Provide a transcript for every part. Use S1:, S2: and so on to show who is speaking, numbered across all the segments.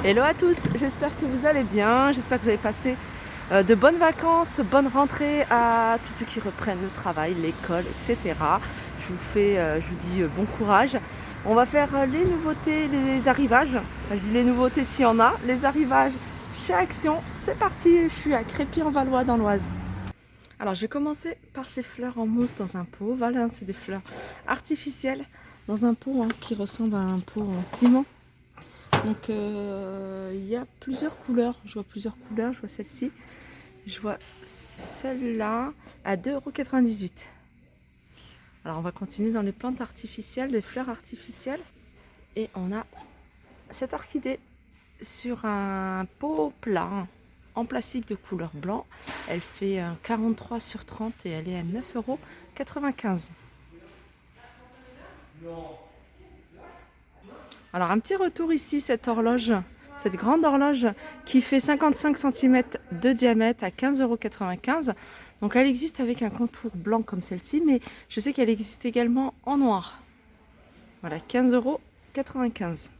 S1: Hello à tous, j'espère que vous allez bien, j'espère que vous avez passé de bonnes vacances, bonne rentrée à tous ceux qui reprennent le travail, l'école, etc. Je vous dis bon courage. On va faire les nouveautés, les arrivages, enfin je dis les nouveautés s'il y en a, les arrivages chez Action. C'est parti, je suis à Crépy-en-Valois dans l'Oise. Alors je vais commencer par ces fleurs en mousse dans un pot. Voilà, c'est des fleurs artificielles dans un pot qui ressemble à un pot en ciment. Donc il y a plusieurs couleurs, je vois plusieurs couleurs, je vois celle-ci, je vois celle-là à 2,98 €. Alors on va continuer dans les plantes artificielles, des fleurs artificielles. Et on a cette orchidée sur un pot plat en plastique de couleur blanc. Elle fait un 43 sur 30 et elle est à 9,95 €. Alors un petit retour ici, cette horloge, cette grande horloge qui fait 55 cm de diamètre à 15,95 €. Donc elle existe avec un contour blanc comme celle-ci, mais je sais qu'elle existe également en noir. Voilà, 15,95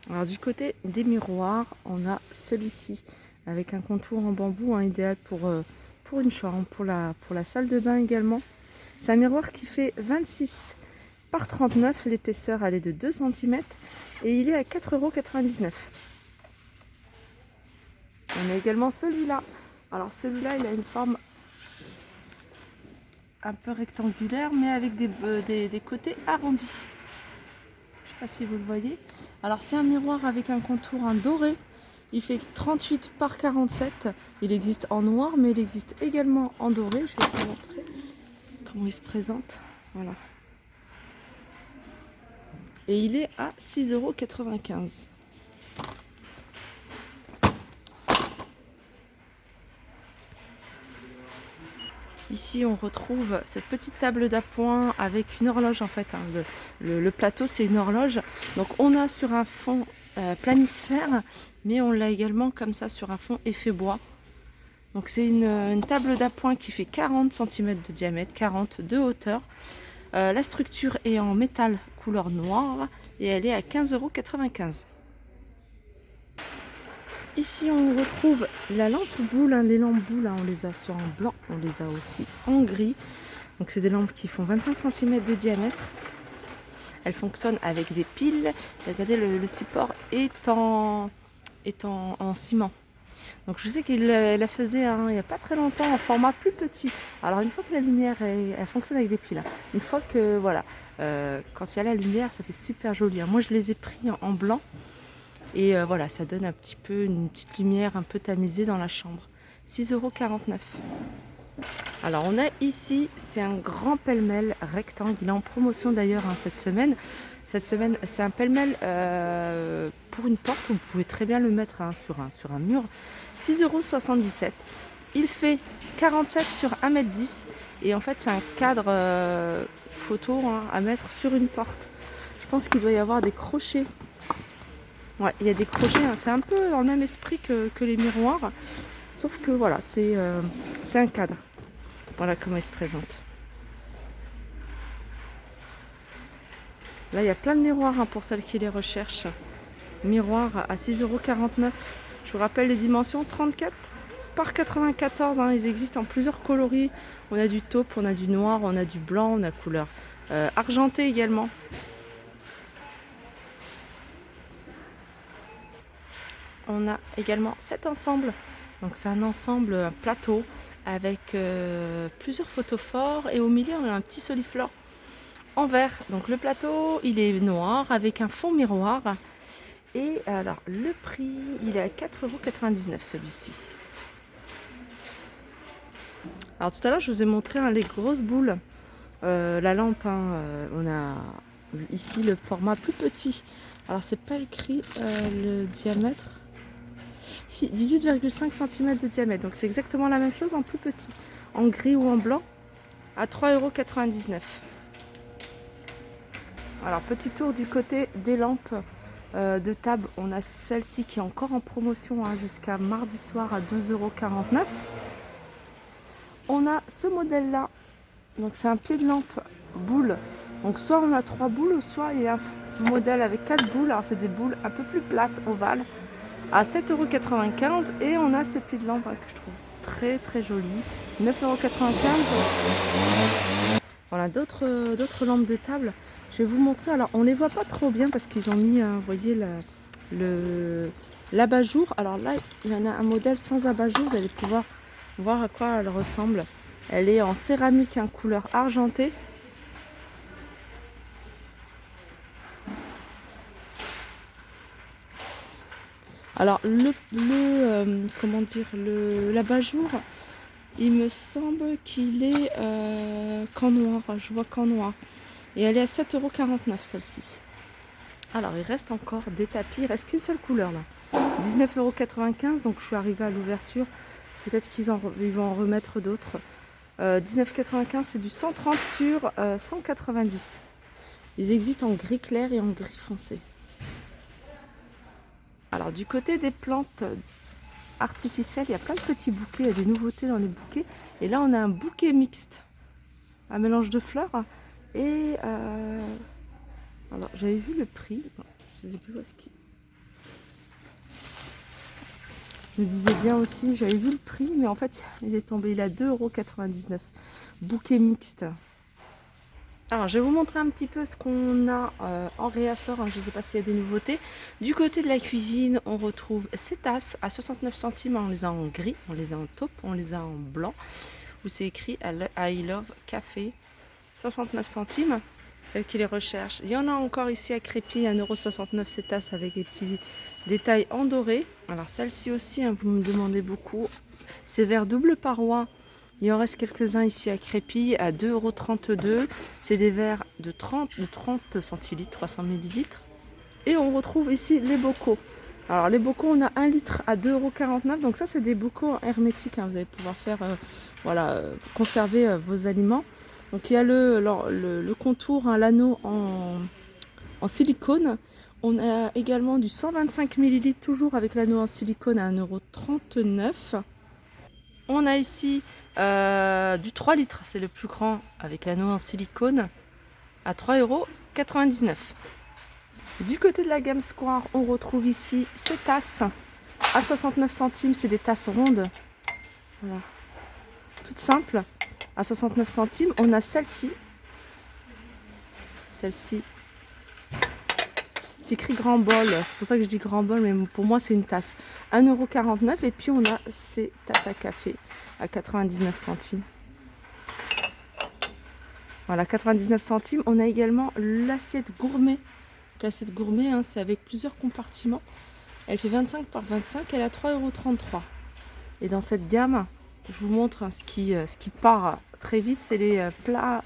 S1: €. Alors du côté des miroirs, on a celui-ci avec un contour en bambou, idéal pour une chambre, pour la salle de bain également. C'est un miroir qui fait 26 par 39, l'épaisseur elle est de 2 cm et il est à 4,99 €. On a également celui-là. Alors celui-là il a une forme un peu rectangulaire mais avec des côtés arrondis. Je ne sais pas si vous le voyez. Alors c'est un miroir avec un contour en doré. Il fait 38 par 47. Il existe en noir mais il existe également en doré. Je vais vous montrer comment il se présente. Voilà. Et il est à 6,95 €. Ici, on retrouve cette petite table d'appoint avec une horloge en fait. Le plateau, c'est une horloge. Donc, on a sur un fond planisphère, mais on l'a également comme ça sur un fond effet bois. Donc, c'est une table d'appoint qui fait 40 cm de diamètre, 40 de hauteur. La structure est en métal couleur noire et elle est à 15,95 €. Ici on retrouve la lampe boule, les lampes boules, on les a soit en blanc, on les a aussi en gris. Donc c'est des lampes qui font 25 cm de diamètre. Elles fonctionnent avec des piles. Regardez, le support est en ciment. Donc je sais qu'il la faisait il n'y a pas très longtemps en format plus petit. Alors une fois que la lumière, elle fonctionne avec des piles. Une fois que, voilà, quand il y a la lumière, ça fait super joli. Moi je les ai pris en blanc. Et voilà, ça donne un petit peu une petite lumière un peu tamisée dans la chambre. 6,49 €. Alors on a ici, c'est un grand pêle-mêle rectangle. Il est en promotion d'ailleurs cette semaine. Cette semaine, c'est un pêle-mêle pour une porte. Vous pouvez très bien le mettre sur un mur. 6,77 €. Il fait 47 sur 1,10 m. Et en fait, c'est un cadre photo à mettre sur une porte. Je pense qu'il doit y avoir des crochets. Ouais, il y a des crochets, c'est un peu dans le même esprit que les miroirs, sauf que voilà, c'est un cadre. Voilà comment il se présente. Là, il y a plein de miroirs pour celles qui les recherchent. Miroirs à 6,49 €. Je vous rappelle les dimensions, 34 par 94. Ils existent en plusieurs coloris. On a du taupe, on a du noir, on a du blanc, on a couleur argentée également. On a également cet ensemble. Donc c'est un ensemble, un plateau avec plusieurs photophores et au milieu on a un petit soliflore en verre. Donc le plateau il est noir avec un fond miroir. Et alors le prix il est à 4,99 € celui-ci. Alors tout à l'heure je vous ai montré les grosses boules. La lampe, on a ici le format plus petit. Alors c'est pas écrit le diamètre. Si, 18,5 cm de diamètre, donc c'est exactement la même chose en plus petit, en gris ou en blanc, à 3,99 €. Alors petit tour du côté des lampes de table, on a celle-ci qui est encore en promotion jusqu'à mardi soir à 12,49 €. On a ce modèle-là, donc c'est un pied de lampe boule, donc soit on a 3 boules, soit il y a un modèle avec 4 boules, alors c'est des boules un peu plus plates, ovales. à 7,95 €. Et on a ce pied de lampe que je trouve très très joli, 9,95 €. Voilà, d'autres lampes de table. Je vais vous montrer. Alors, on les voit pas trop bien parce qu'ils ont mis, vous voyez, l'abat-jour. Alors là, il y en a un modèle sans abat-jour. Vous allez pouvoir voir à quoi elle ressemble. Elle est en céramique, en couleur argentée. Alors, comment dire, l'abat-jour, il me semble qu'il est qu'en noir. Je vois qu'en noir. Et elle est à 7,49 € celle-ci. Alors, il reste encore des tapis. Il reste qu'une seule couleur là. 19,95 €. Donc, je suis arrivée à l'ouverture. Peut-être qu'ils vont en remettre d'autres. 19,95 €, c'est du 130 sur 190. Ils existent en gris clair et en gris foncé. Alors, du côté des plantes artificielles, il y a plein de petits bouquets. Il y a des nouveautés dans les bouquets. Et là, on a un bouquet mixte. Un mélange de fleurs. Et alors, j'avais vu le prix. Je ne sais plus où est-ce qu'il... Je me disais bien aussi, j'avais vu le prix, mais en fait, il est tombé. Il est à 2,99 €. Bouquet mixte. Alors, je vais vous montrer un petit peu ce qu'on a en réassort. Je ne sais pas s'il y a des nouveautés. Du côté de la cuisine, on retrouve ces tasses à 69 centimes. On les a en gris, on les a en taupe, on les a en blanc. Où c'est écrit I love café. 69 centimes. Celles qui les recherchent. Il y en a encore ici à Crépy, 1,69 € ces tasses avec des petits détails en doré. Alors celle-ci aussi, vous me demandez beaucoup. C'est verre double paroi. Il en reste quelques-uns ici à Crépy à 2,32 €. C'est des verres de 30 centilitres, 300 ml. Et on retrouve ici les bocaux. Alors les bocaux, on a 1 litre à 2,49 €. Donc ça, c'est des bocaux hermétiques. Vous allez pouvoir faire, conserver vos aliments. Donc il y a le contour, l'anneau en silicone. On a également du 125 ml, toujours avec l'anneau en silicone à 1,39 €. On a ici du 3 litres, c'est le plus grand, avec l'anneau en silicone à 3,99 €. Du côté de la gamme Square, on retrouve ici ces tasses à 69 centimes. C'est des tasses rondes. Voilà. Toutes simples. À 69 centimes, on a celle-ci. Celle-ci. C'est écrit grand bol. C'est pour ça que je dis grand bol, mais pour moi, c'est une tasse. 1,49 €. Et puis, on a ces tasses à café à 99 centimes. Voilà, 99 centimes. On a également l'assiette gourmet. L'assiette gourmet, c'est avec plusieurs compartiments. Elle fait 25 par 25. Elle est à 3,33 €. Et dans cette gamme, je vous montre ce qui part très vite, c'est les plats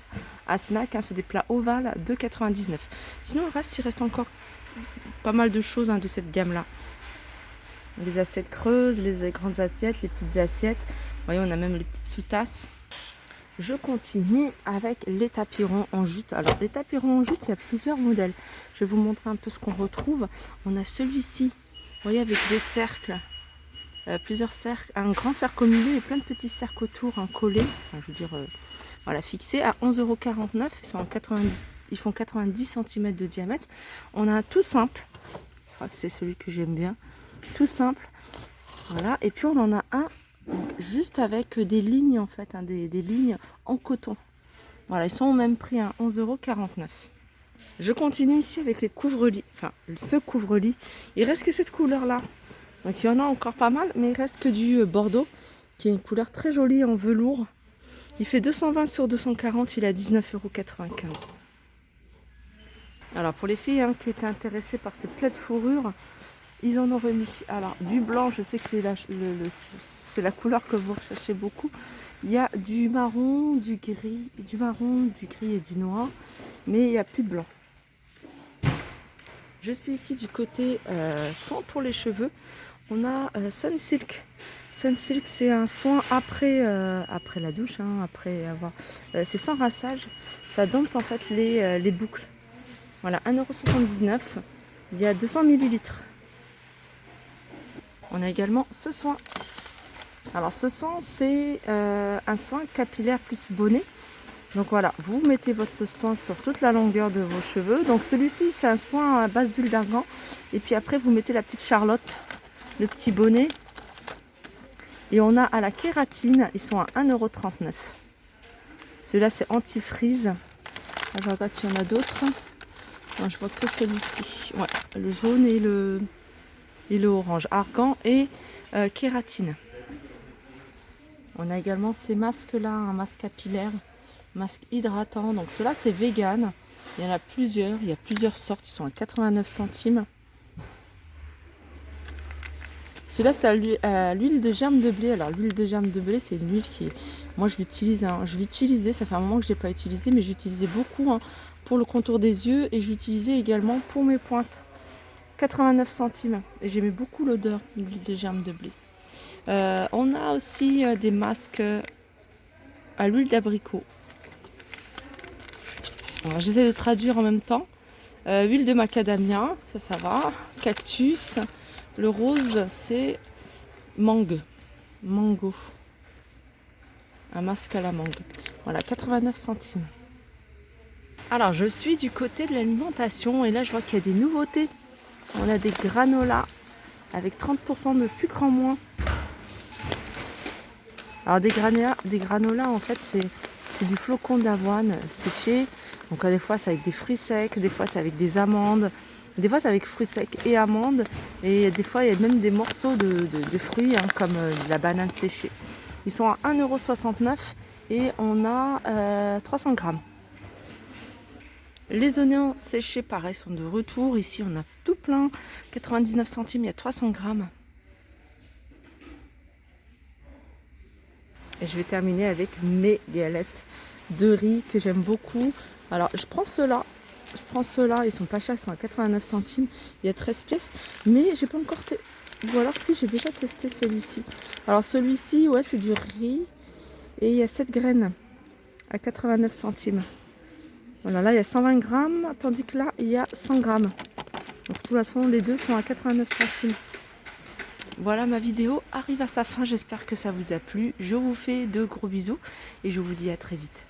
S1: à snack, c'est des plats ovales, 2,99 €. Sinon, il reste encore pas mal de choses de cette gamme-là. Les assiettes creuses, les grandes assiettes, les petites assiettes. Vous voyez, on a même les petites sous-tasses. Je continue avec les tapis ronds en jute. Alors, les tapis ronds en jute, il y a plusieurs modèles. Je vais vous montrer un peu ce qu'on retrouve. On a celui-ci, vous voyez, avec des cercles. Plusieurs cercles, un grand cercle au milieu et plein de petits cercles autour collés, fixés à 11,49 €. Ils font 90 cm de diamètre. On a un tout simple, je crois que c'est celui que j'aime bien, tout simple. Voilà, et puis on en a un juste avec des lignes en fait, des lignes en coton. Voilà, ils sont au même prix, 11,49 €. Je continue ici avec les couvre-lits, ce couvre-lit. Il reste que cette couleur là. Donc il y en a encore pas mal, mais il reste que du bordeaux, qui est une couleur très jolie en velours. Il fait 220 sur 240, il est à 19,95 €. Alors pour les filles qui étaient intéressées par ces plaids de fourrure, ils en ont remis. Alors du blanc, je sais que c'est la couleur que vous recherchez beaucoup. Il y a du marron, du gris, et du noir, mais il n'y a plus de blanc. Je suis ici du côté soin pour les cheveux. On a Sunsilk. Sunsilk, c'est un soin après la douche, après avoir. C'est sans rassage. Ça dompte en fait les boucles. Voilà, 1,79 €. Il y a 200 ml. On a également ce soin. Alors ce soin, c'est un soin capillaire plus bonnet. Donc voilà, vous mettez votre soin sur toute la longueur de vos cheveux. Donc celui-ci, c'est un soin à base d'huile d'argan. Et puis après, vous mettez la petite charlotte. le petit bonnet. Et on a à la kératine, ils sont à 1,39 €. Celui-là, c'est anti-frise. Je regarde s'il y en a d'autres. Non, je vois que celui-ci. Ouais, le jaune et le orange. Argan et kératine. On a également ces masques-là, un masque capillaire, masque hydratant. Donc ceux-là, c'est vegan. Il y en a plusieurs. Il y a plusieurs sortes. Ils sont à 89 centimes. Celui-là, c'est à l'huile de germe de blé. Alors, l'huile de germe de blé, c'est une huile qui est... Moi, je l'utilise. Je l'utilisais, ça fait un moment que je n'ai pas utilisé, mais j'utilisais beaucoup pour le contour des yeux et j'utilisais également pour mes pointes. 89 centimes. Et j'aimais beaucoup l'odeur de l'huile de germe de blé. On a aussi des masques à l'huile d'abricot. J'essaie de traduire en même temps. Huile de macadamia, ça va. Cactus. Le rose, c'est mangue. Mango. Un masque à la mangue. Voilà, 89 centimes. Alors, je suis du côté de l'alimentation et là, je vois qu'il y a des nouveautés. On a des granolas avec 30% de sucre en moins. Alors, des granolas en fait, c'est du flocon d'avoine séché. Donc, des fois, c'est avec des fruits secs, des fois, c'est avec des amandes. Des fois, c'est avec fruits secs et amandes. Et des fois, il y a même des morceaux de fruits, comme de la banane séchée. Ils sont à 1,69 € et on a 300 grammes. Les oignons séchés, pareil, sont de retour. Ici, on a tout plein. 99 centimes, il y a 300 grammes. Et je vais terminer avec mes galettes de riz que j'aime beaucoup. Alors, je prends ceux-là. Ils sont pas chers, ils sont à 89 centimes. Il y a 13 pièces, mais j'ai pas encore testé. Ou alors si, j'ai déjà testé celui-ci. Alors celui-ci, ouais, c'est du riz. Et il y a 7 graines à 89 centimes. Voilà, là il y a 120 grammes, tandis que là il y a 100 grammes. Donc de toute façon, les deux sont à 89 centimes. Voilà, ma vidéo arrive à sa fin. J'espère que ça vous a plu. Je vous fais de gros bisous et je vous dis à très vite.